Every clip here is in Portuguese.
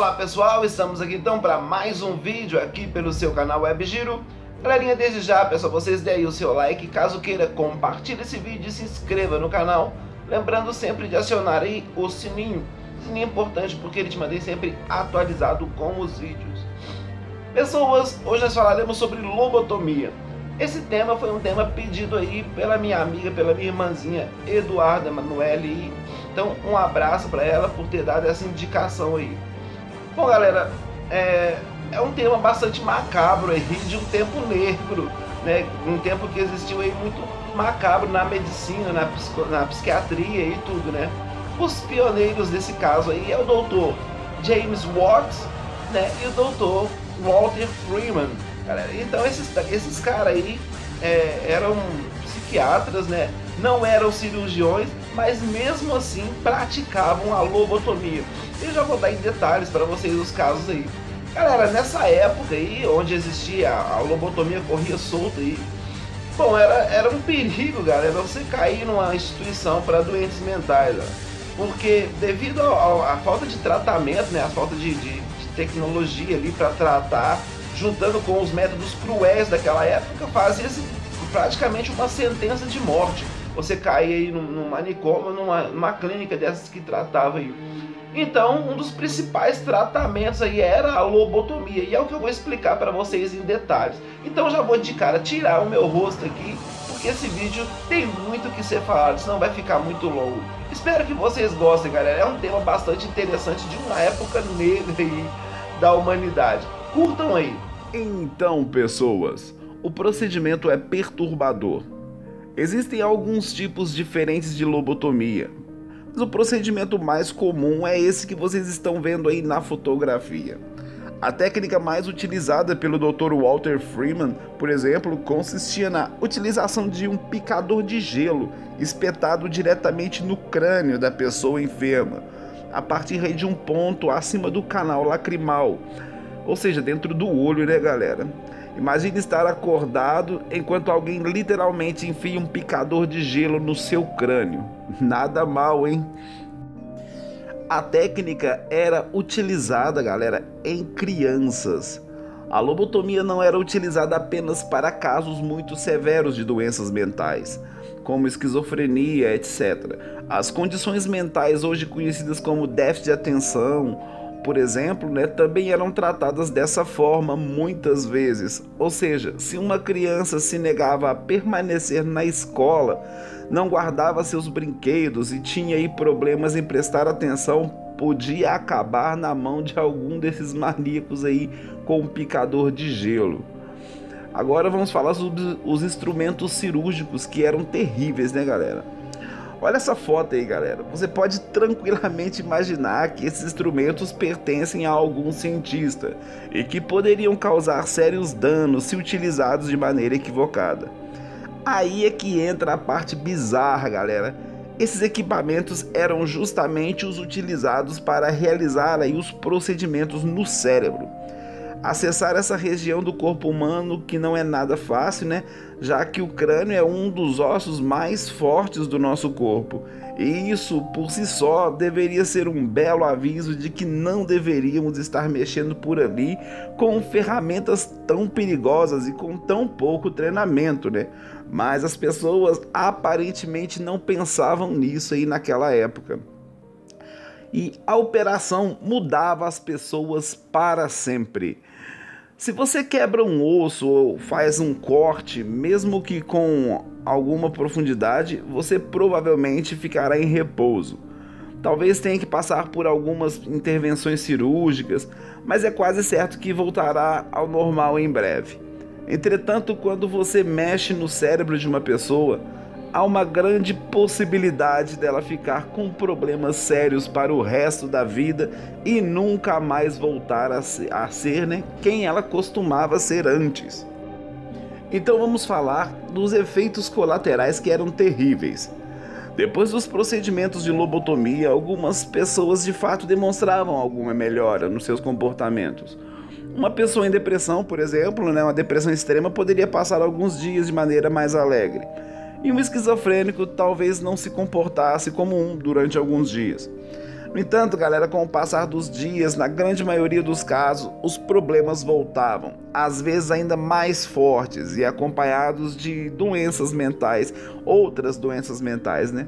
Olá pessoal, estamos aqui então para mais um vídeo aqui pelo seu canal WebGiro. Galerinha, desde já peço a vocês deem o seu like, caso queira compartilhe esse vídeo e se inscreva no canal. Lembrando sempre de acionar aí o sininho. O sininho é importante porque ele te mantém sempre atualizado com os vídeos. Pessoas, hoje nós falaremos sobre lobotomia. Esse tema foi um tema pedido aí pela minha amiga, pela minha irmãzinha Eduarda Manoeli. Então um abraço para ela por ter dado essa indicação aí. Bom galera, é um tema bastante macabro aí, de um tempo negro, né? Um tempo que existiu aí muito macabro na medicina, na psiquiatria e tudo, né? Os pioneiros desse caso aí é o Dr. James Watts, né? E o Dr. Walter Freeman, galera. Então esses caras aí eram psiquiatras, né? Não eram cirurgiões, mas mesmo assim praticavam a lobotomia. Eu já vou dar em detalhes para vocês os casos aí. Galera, nessa época aí, onde existia a lobotomia, corria solta aí. Bom, era um perigo, galera, você cair numa instituição para doentes mentais, ó. Porque devido à falta de tratamento, né, a falta de tecnologia ali para tratar, juntando com os métodos cruéis daquela época, fazia-se praticamente uma sentença de morte. Você cair aí num manicômio, numa clínica dessas que tratava aí. Então, um dos principais tratamentos aí era a lobotomia, e é o que eu vou explicar para vocês em detalhes. Então já vou de cara tirar o meu rosto aqui, porque esse vídeo tem muito que ser falado, senão vai ficar muito longo. Espero que vocês gostem, galera. É um tema bastante interessante de uma época negra aí da humanidade. Curtam aí. Então, pessoas, o procedimento é perturbador. Existem alguns tipos diferentes de lobotomia, mas o procedimento mais comum é esse que vocês estão vendo aí na fotografia. A técnica mais utilizada pelo Dr. Walter Freeman, por exemplo, consistia na utilização de um picador de gelo espetado diretamente no crânio da pessoa enferma, a partir de um ponto acima do canal lacrimal, ou seja, dentro do olho, né, galera? Imagine estar acordado enquanto alguém literalmente enfia um picador de gelo no seu crânio. Nada mal, hein? A técnica era utilizada, galera, em crianças. A lobotomia não era utilizada apenas para casos muito severos de doenças mentais, como esquizofrenia, etc. As condições mentais hoje conhecidas como déficit de atenção, por exemplo, né, também eram tratadas dessa forma muitas vezes. Ou seja, se uma criança se negava a permanecer na escola, não guardava seus brinquedos e tinha aí problemas em prestar atenção, podia acabar na mão de algum desses maníacos aí com um picador de gelo. Agora vamos falar sobre os instrumentos cirúrgicos, que eram terríveis, né, galera? Olha essa foto aí, galera. Você pode tranquilamente imaginar que esses instrumentos pertencem a algum cientista e que poderiam causar sérios danos se utilizados de maneira equivocada. Aí é que entra a parte bizarra, galera. Esses equipamentos eram justamente os utilizados para realizar aí os procedimentos no cérebro. Acessar essa região do corpo humano, que não é nada fácil, né? Já que o crânio é um dos ossos mais fortes do nosso corpo. E isso, por si só, deveria ser um belo aviso de que não deveríamos estar mexendo por ali com ferramentas tão perigosas e com tão pouco treinamento, né? Mas as pessoas aparentemente não pensavam nisso aí naquela época. E a operação mudava as pessoas para sempre. Se você quebra um osso ou faz um corte, mesmo que com alguma profundidade, você provavelmente ficará em repouso. Talvez tenha que passar por algumas intervenções cirúrgicas, mas é quase certo que voltará ao normal em breve. Entretanto, quando você mexe no cérebro de uma pessoa, há uma grande possibilidade dela ficar com problemas sérios para o resto da vida e nunca mais voltar a ser, né, quem ela costumava ser antes. Então vamos falar dos efeitos colaterais que eram terríveis. Depois dos procedimentos de lobotomia, algumas pessoas de fato demonstravam alguma melhora nos seus comportamentos. Uma pessoa em depressão, por exemplo, né, uma depressão extrema, poderia passar alguns dias de maneira mais alegre. E um esquizofrênico talvez não se comportasse como um durante alguns dias. No entanto, galera, com o passar dos dias, na grande maioria dos casos, os problemas voltavam, às vezes ainda mais fortes e acompanhados de doenças mentais, outras doenças mentais, né?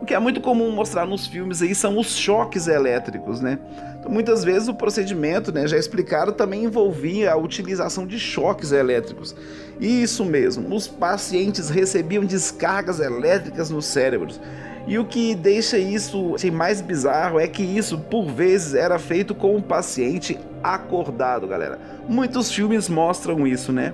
O que é muito comum mostrar nos filmes aí são os choques elétricos, né? Então, muitas vezes o procedimento, né, já explicaram, também envolvia a utilização de choques elétricos. Isso mesmo, os pacientes recebiam descargas elétricas nos cérebros. E o que deixa isso mais bizarro é que isso, por vezes, era feito com o paciente acordado, galera. Muitos filmes mostram isso, né?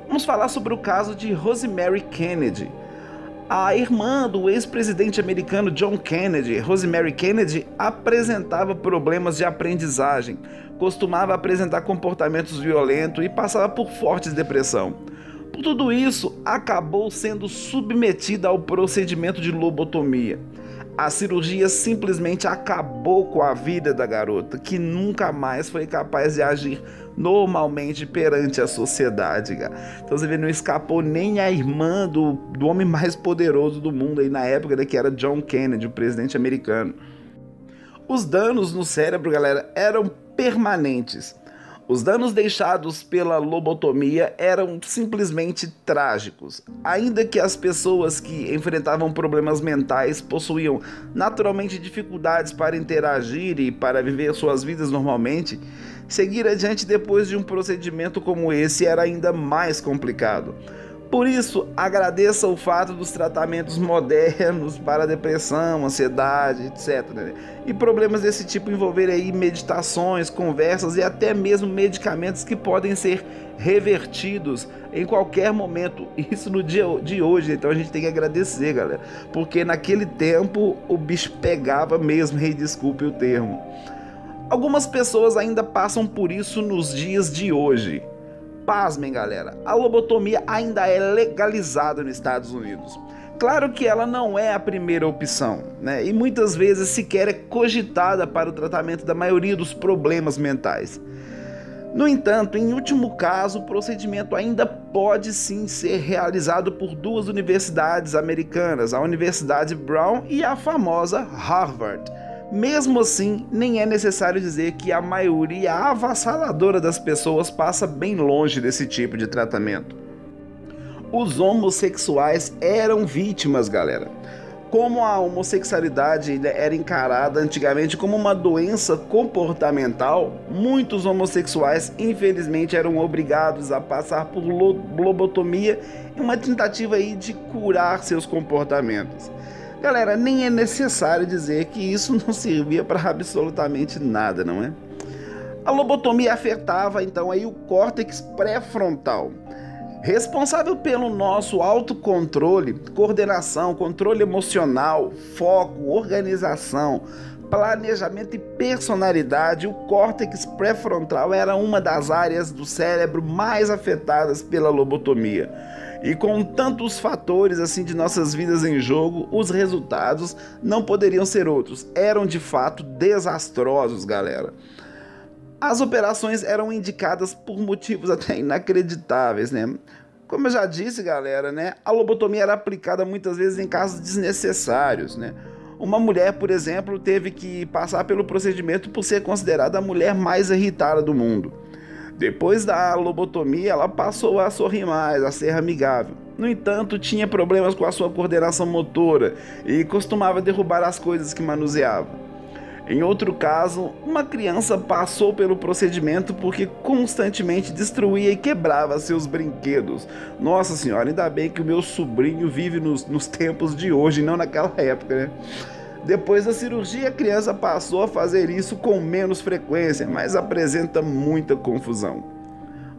Vamos falar sobre o caso de Rosemary Kennedy. A irmã do ex-presidente americano John Kennedy, Rosemary Kennedy, apresentava problemas de aprendizagem, costumava apresentar comportamentos violentos e passava por fortes depressão. Por tudo isso, acabou sendo submetida ao procedimento de lobotomia. A cirurgia simplesmente acabou com a vida da garota, que nunca mais foi capaz de agir normalmente perante a sociedade, cara. Então você vê, não escapou nem a irmã do homem mais poderoso do mundo aí na época, né, que era John Kennedy, o presidente americano. Os danos no cérebro, galera, eram permanentes. Os danos deixados pela lobotomia eram simplesmente trágicos. Ainda que as pessoas que enfrentavam problemas mentais possuíam naturalmente dificuldades para interagir e para viver suas vidas normalmente, seguir adiante depois de um procedimento como esse era ainda mais complicado. Por isso, agradeça o fato dos tratamentos modernos para depressão, ansiedade, etc. E problemas desse tipo envolverem aí meditações, conversas e até mesmo medicamentos que podem ser revertidos em qualquer momento. Isso no dia de hoje, então a gente tem que agradecer, galera. Porque naquele tempo o bicho pegava mesmo, e desculpe o termo. Algumas pessoas ainda passam por isso nos dias de hoje. Pasmem, galera, a lobotomia ainda é legalizada nos Estados Unidos. Claro que ela não é a primeira opção, né? E muitas vezes sequer é cogitada para o tratamento da maioria dos problemas mentais. No entanto, em último caso, o procedimento ainda pode sim ser realizado por duas universidades americanas, a Universidade Brown e a famosa Harvard. Mesmo assim, nem é necessário dizer que a maioria avassaladora das pessoas passa bem longe desse tipo de tratamento. Os homossexuais eram vítimas, galera. Como a homossexualidade era encarada antigamente como uma doença comportamental, muitos homossexuais infelizmente eram obrigados a passar por lobotomia em uma tentativa aí de curar seus comportamentos. Galera, nem é necessário dizer que isso não servia para absolutamente nada, não é? A lobotomia afetava então aí o córtex pré-frontal, responsável pelo nosso autocontrole, coordenação, controle emocional, foco, organização, planejamento e personalidade. O córtex pré-frontal era uma das áreas do cérebro mais afetadas pela lobotomia. E com tantos fatores assim de nossas vidas em jogo, os resultados não poderiam ser outros. Eram de fato desastrosos, galera. As operações eram indicadas por motivos até inacreditáveis, né? Como eu já disse, galera, né? A lobotomia era aplicada muitas vezes em casos desnecessários, né? Uma mulher, por exemplo, teve que passar pelo procedimento por ser considerada a mulher mais irritada do mundo. Depois da lobotomia, ela passou a sorrir mais, a ser amigável. No entanto, tinha problemas com a sua coordenação motora e costumava derrubar as coisas que manuseava. Em outro caso, uma criança passou pelo procedimento porque constantemente destruía e quebrava seus brinquedos. Nossa senhora, ainda bem que o meu sobrinho vive nos tempos de hoje, não naquela época, né? Depois da cirurgia, a criança passou a fazer isso com menos frequência, mas apresenta muita confusão.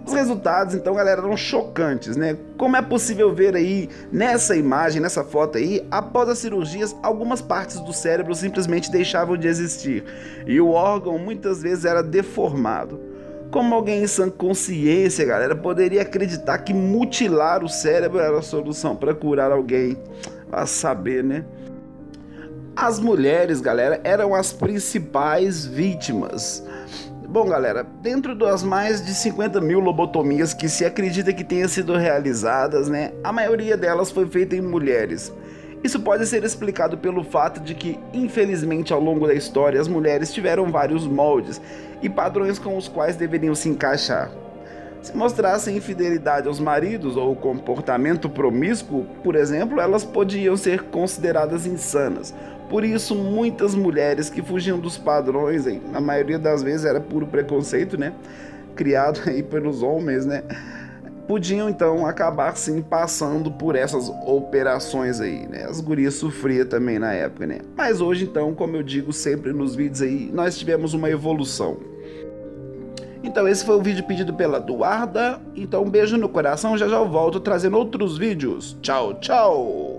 Os resultados, então, galera, eram chocantes, né? Como é possível ver aí nessa imagem, nessa foto aí, após as cirurgias, algumas partes do cérebro simplesmente deixavam de existir e o órgão muitas vezes era deformado. Como alguém em sã consciência, galera, poderia acreditar que mutilar o cérebro era a solução para curar alguém? A saber, né? As mulheres, galera, eram as principais vítimas. Bom, galera, dentro das mais de 50 mil lobotomias que se acredita que tenham sido realizadas, né, a maioria delas foi feita em mulheres. Isso pode ser explicado pelo fato de que, infelizmente, ao longo da história, as mulheres tiveram vários moldes e padrões com os quais deveriam se encaixar. Se mostrassem infidelidade aos maridos ou comportamento promíscuo, por exemplo, elas podiam ser consideradas insanas. Por isso, muitas mulheres que fugiam dos padrões, na maioria das vezes era puro preconceito, né? Criado aí pelos homens, né? Podiam então acabar sim passando por essas operações aí, né? As gurias sofriam também na época, né? Mas hoje então, como eu digo sempre nos vídeos aí, nós tivemos uma evolução. Então esse foi o vídeo pedido pela Eduarda. Então um beijo no coração, já já eu volto trazendo outros vídeos. Tchau, tchau!